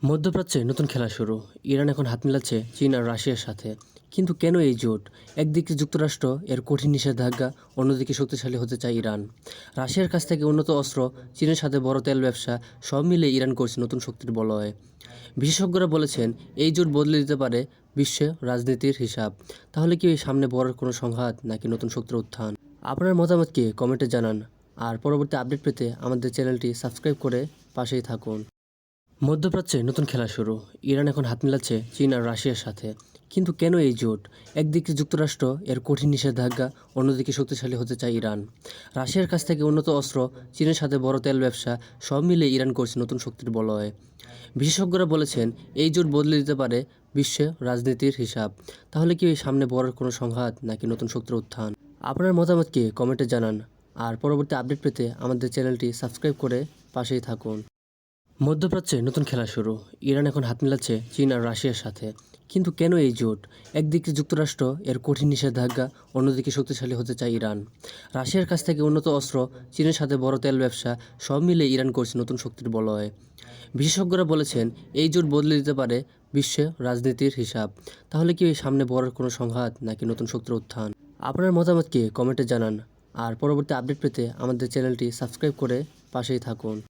মধ্যপ্রাচ্যে নতুন খেলা শুরু। ইরান এখন হাত মিলাচ্ছে চীন আর রাশিয়ার সাথে। কিন্তু কেন এই জোট? একদিকে যুক্তরাষ্ট্র এর কঠিন নিষেধাজ্ঞা, অন্যদিকে শক্তিশালী হতে চায় ইরান। রাশিয়ার কাছ থেকে উন্নত অস্ত্র, চীনের সাথে বড় তেল ব্যবসা, সব মিলে ইরান করছে নতুন শক্তির বলয়ে। বিশেষজ্ঞরা বলেছেন এই জোট বদলে দিতে পারে বিশ্বে রাজনীতির হিসাব। তাহলে কি সামনে বড় কোনো সংঘাত নাকি নতুন শক্তির উত্থান? আপনার মতামতকে কমেন্টে জানান। আর পরবর্তী আপডেট পেতে আমাদের চ্যানেলটি সাবস্ক্রাইব করে পাশেই থাকুন। মধ্যপ্রাচ্যে নতুন খেলা শুরু। ইরান এখন হাত মিলাচ্ছে চীন আর রাশিয়ার সাথে। কিন্তু কেন এই জোট? একদিকে যুক্তরাষ্ট্র এর কঠিন নিষেধাজ্ঞা, অন্যদিকে শক্তিশালী হতে চায় ইরান। রাশিয়ার কাছ থেকে উন্নত অস্ত্র, চীনের সাথে বড় তেল ব্যবসা, সব মিলে ইরান করছে নতুন শক্তির বলয়ে। বিশেষজ্ঞরা বলেছেন এই জোট বদলে দিতে পারে বিশ্বে রাজনীতির হিসাব। তাহলে কি সামনে বড় কোনো সংঘাত নাকি নতুন শক্তির উত্থান? আপনার মতামতকে কমেন্টে জানান। আর পরবর্তী আপডেট পেতে আমাদের চ্যানেলটি সাবস্ক্রাইব করে পাশেই থাকুন। মধ্যপ্রাচ্যে নতুন খেলা শুরু। ইরান এখন হাত মিলাচ্ছে চীন আর রাশিয়ার সাথে। কিন্তু কেন এই জোট? একদিকে যুক্তরাষ্ট্র এর কঠিন নিষেধাজ্ঞা, অন্যদিকে শক্তিশালী হতে চায় ইরান। রাশিয়ার কাছ থেকে উন্নত অস্ত্র, চীনের সাথে বড় তেল ব্যবসা, সব মিলে ইরান করছে নতুন শক্তির বলয়ে। বিশেষজ্ঞরা বলেছেন এই জোট বদলে দিতে পারে বিশ্বে রাজনীতির হিসাব। তাহলে কি সামনে বড় কোনো সংঘাত নাকি নতুন শক্তির উত্থান? আপনার মতামতকে কমেন্টে জানান। আর পরবর্তী আপডেট পেতে আমাদের চ্যানেলটি সাবস্ক্রাইব করে পাশেই থাকুন।